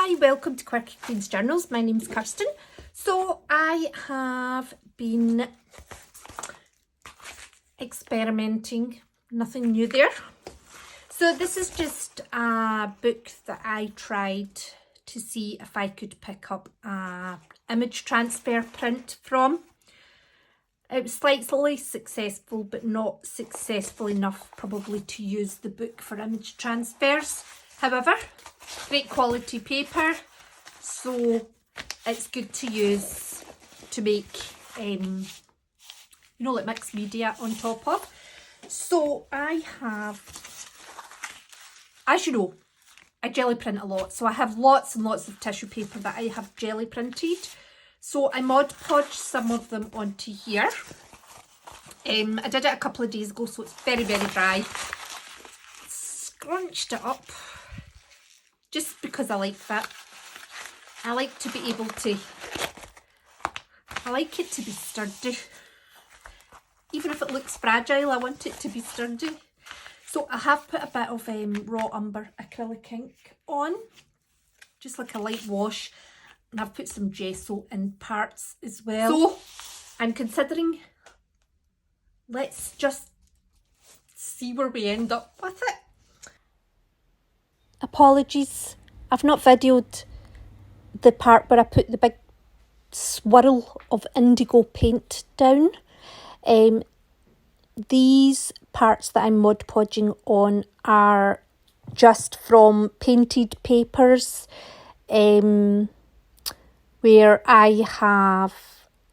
Hi, welcome to Quirky Queen's Journals. My name's Kirsten. So I have been experimenting, nothing new there. So this is just a book that I tried to see if I could pick up a image transfer print from. It was slightly successful, but not successful enough probably to use the book for image transfers. However, great quality paper, so it's good to use to make, like mixed media on top of. So I have, as you know, I jelly print a lot, so I have lots and lots of tissue paper that I have jelly printed. So I Mod Podge some of them onto here. I did it a couple of days ago, so it's very, very dry. Scrunched it up just because I like that. I like to be able to, I like it to be sturdy. Even if it looks fragile, I want it to be sturdy. So I have put a bit of raw umber acrylic ink on, just like a light wash. And I've put some gesso in parts as well. So I'm considering, let's just see where we end up with it. Apologies, I've not videoed the part where I put the big swirl of indigo paint down. These parts that I'm Mod Podging on are just from painted papers, where I have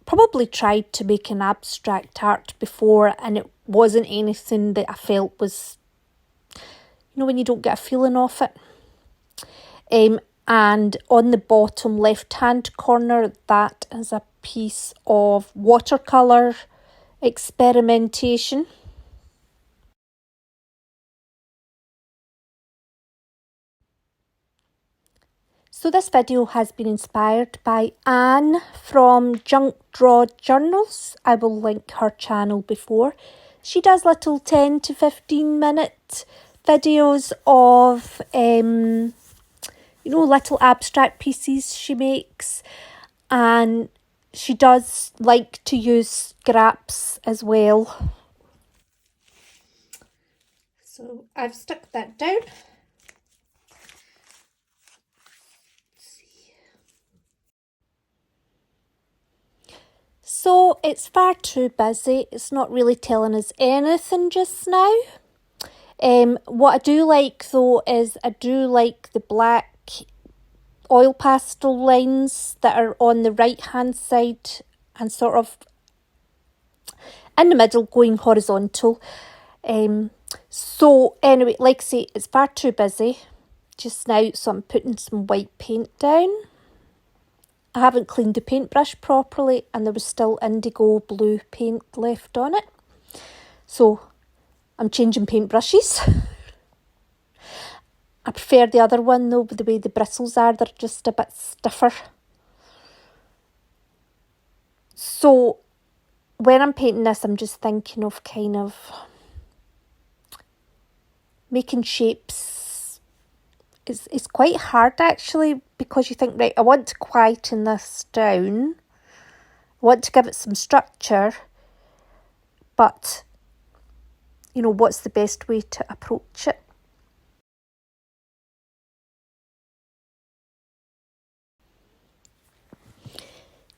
probably tried to make an abstract art before, and it wasn't anything that I felt was, when you don't get a feeling off it. And on the bottom left hand corner, that is a piece of watercolour experimentation. So this video has been inspired by Anne from Junk Draw Journals. I will link her channel before. She does little 10 to 15 minute videos of little abstract pieces she makes, and she does like to use scraps as well. So I've stuck that down. So it's far too busy. It's not really telling us anything just now. What I do like though is I do like the black oil pastel lines that are on the right hand side and sort of in the middle going horizontal. So anyway, like I say, it's far too busy just now, so I'm putting some white paint down. I haven't cleaned the paintbrush properly and there was still indigo blue paint left on it. So I'm changing paintbrushes. I prefer the other one though, the way the bristles are, they're just a bit stiffer. So when I'm painting this, I'm just thinking of kind of making shapes. It's quite hard actually, because you think, right, I want to quieten this down. I want to give it some structure, but what's the best way to approach it?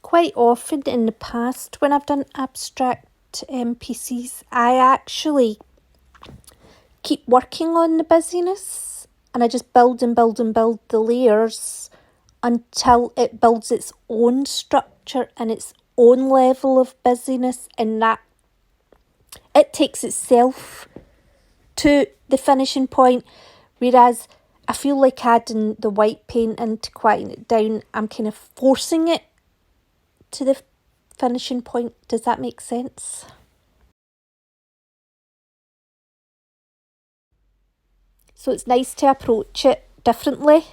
Quite often in the past when I've done abstract pieces, I actually keep working on the busyness and I just build and build and build the layers until it builds its own structure and its own level of busyness, and that it takes itself to the finishing point. Whereas I feel like adding the white paint in to quieten it down, I'm kind of forcing it to the finishing point. Does that make sense? So it's nice to approach it differently.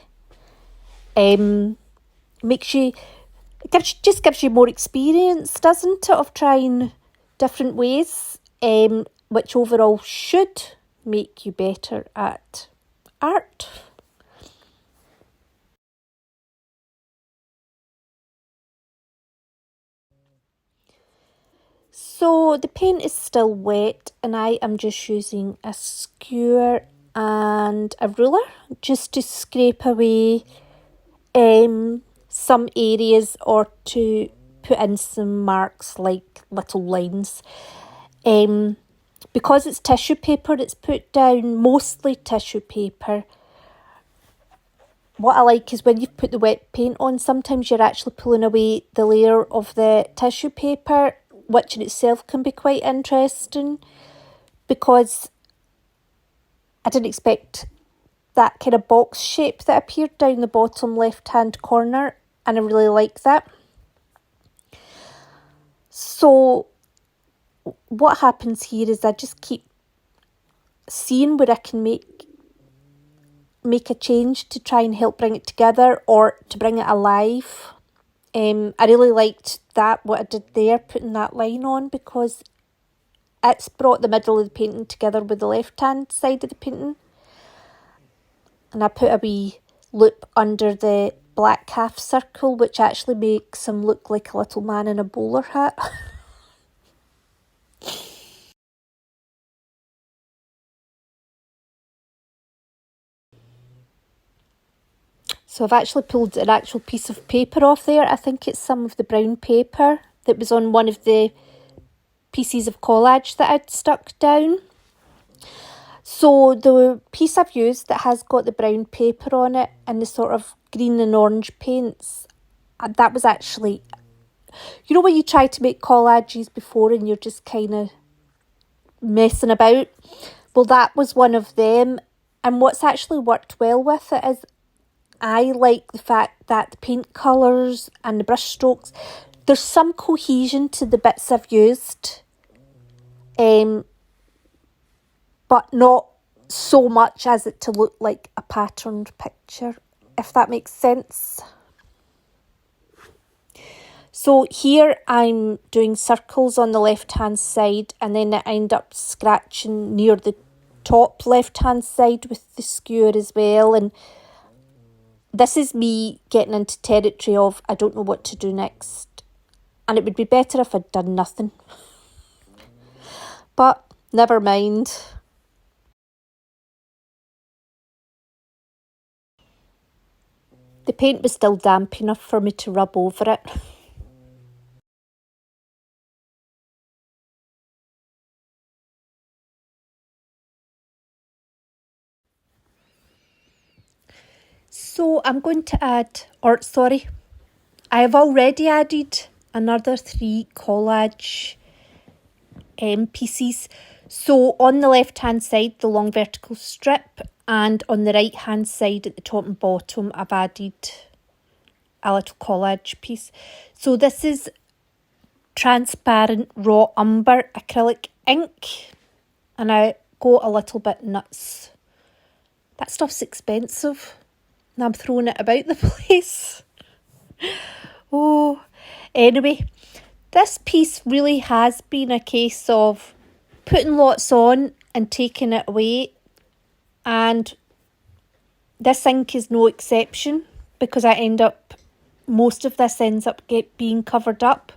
Gives you more experience, doesn't it, of trying different ways, which overall should make you better at art. So the paint is still wet and I am just using a skewer and a ruler just to scrape away some areas or to put in some marks like little lines. Because it's tissue paper, it's put down mostly tissue paper. What I like is when you've put the wet paint on, sometimes you're actually pulling away the layer of the tissue paper, which in itself can be quite interesting, because I didn't expect that kind of box shape that appeared down the bottom left hand corner, and I really like that. So what happens here is I just keep seeing where I can make a change to try and help bring it together or to bring it alive. I really liked that, what I did there, putting that line on, because it's brought the middle of the painting together with the left hand side of the painting. And I put a wee loop under the black half circle, which actually makes him look like a little man in a bowler hat. So I've actually pulled an actual piece of paper off there. I think it's some of the brown paper that was on one of the pieces of collage that I'd stuck down. So the piece I've used that has got the brown paper on it and the sort of green and orange paints, that was actually, you know when you try to make collages before and you're just kind of messing about? Well, that was one of them. And what's actually worked well with it is I like the fact that the paint colours and the brush strokes, there's some cohesion to the bits I've used, but not so much as it to look like a patterned picture, if that makes sense. So here I'm doing circles on the left hand side, and then I end up scratching near the top left hand side with the skewer as well. And this is me getting into territory of I don't know what to do next. And it would be better if I'd done nothing. But never mind. The paint was still damp enough for me to rub over it. So I'm going to add, I have already added another 3 collage pieces. So on the left hand side, the long vertical strip, and on the right hand side at the top and bottom, I've added a little collage piece. So this is transparent raw umber acrylic ink, and I go a little bit nuts. That stuff's expensive and I'm throwing it about the place. Oh, anyway, this piece really has been a case of putting lots on and taking it away, and this ink is no exception, because most of this ends up being covered up.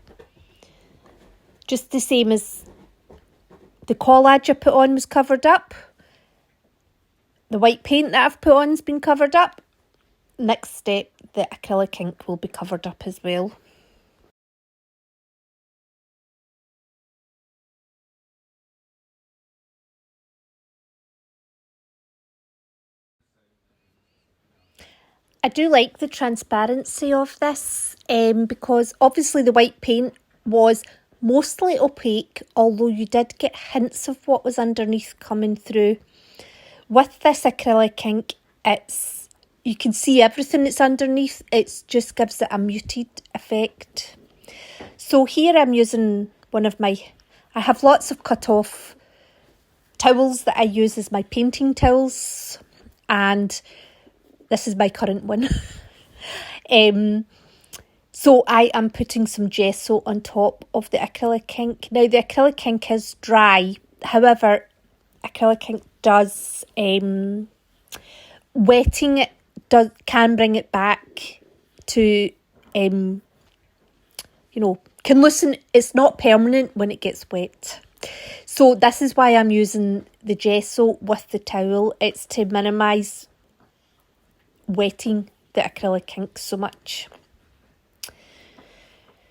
Just the same as the collage I put on was covered up. The white paint that I've put on has been covered up. Next step, the acrylic ink will be covered up as well. I do like the transparency of this, because obviously the white paint was mostly opaque, although you did get hints of what was underneath coming through. With this acrylic ink, you can see everything that's underneath. It just gives it a muted effect. So here I'm using I have lots of cut off towels that I use as my painting towels, and this is my current one. So I am putting some gesso on top of the acrylic ink. Now the acrylic ink is dry, however, acrylic ink does, wetting it can bring it back to, can loosen. It's not permanent when it gets wet. So this is why I'm using the gesso with the towel. It's to minimise wetting the acrylic ink so much.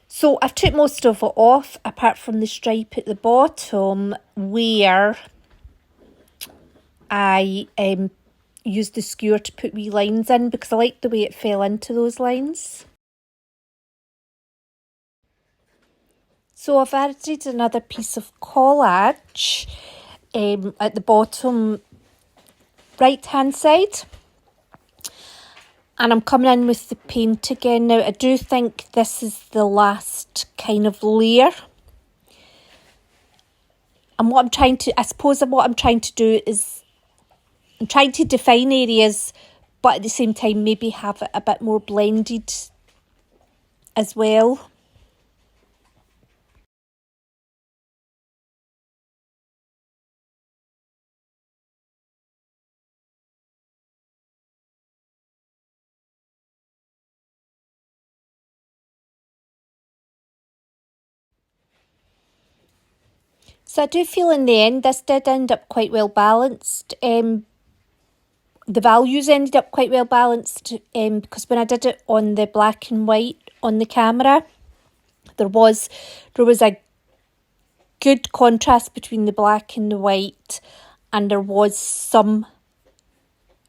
So I've took most of it off, apart from the stripe at the bottom where I used the skewer to put wee lines in, because I liked the way it fell into those lines. So I've added another piece of collage at the bottom right hand side, and I'm coming in with the paint again. Now I do think this is the last kind of layer, and what I'm trying to do is I'm trying to define areas, but at the same time maybe have it a bit more blended as well. So I do feel in the end this did end up quite well balanced. The values ended up quite well balanced because when I did it on the black and white on the camera, there was a good contrast between the black and the white, and there was some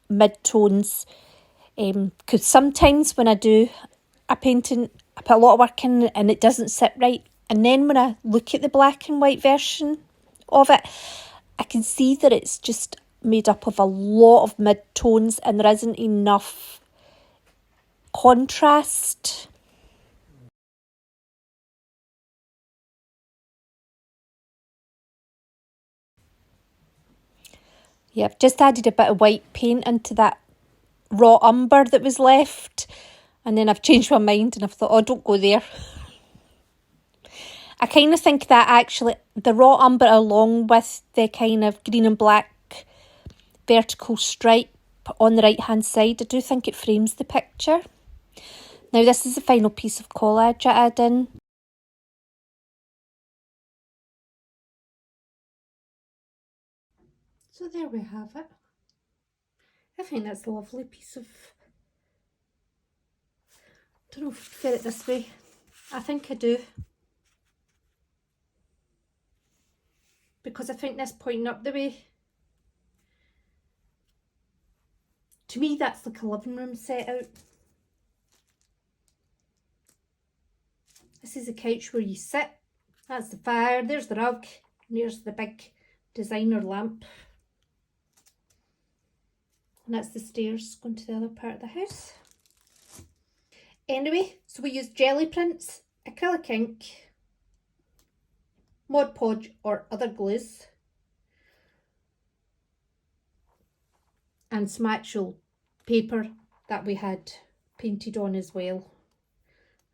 mid-tones. Because sometimes when I do a painting, I put a lot of work in and it doesn't sit right. And then when I look at the black and white version of it, I can see that it's just made up of a lot of mid-tones and there isn't enough contrast. Yeah, I've just added a bit of white paint into that raw umber that was left, and then I've changed my mind and I've thought, oh, don't go there. I kind of think that actually the raw umber along with the kind of green and black vertical stripe on the right hand side, I do think it frames the picture. Now this is the final piece of collage I add in. So there we have it. I think that's a lovely piece of, I don't know if I can get it this way. I think I do. Because I think this pointing up the way, to me that's like a living room set out. This is the couch where you sit. That's the fire, there's the rug, and there's the big designer lamp. And that's the stairs going to the other part of the house. Anyway, so we used jelly prints, acrylic ink, Mod Podge or other glues, and some actual paper that we had painted on as well.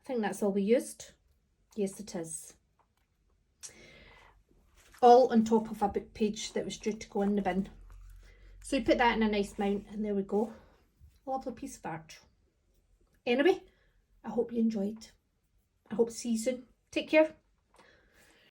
I think that's all we used. Yes, it is. All on top of a book page that was due to go in the bin. So we put that in a nice mount and there we go. A lovely piece of art. Anyway, I hope you enjoyed. I hope to see you soon. Take care.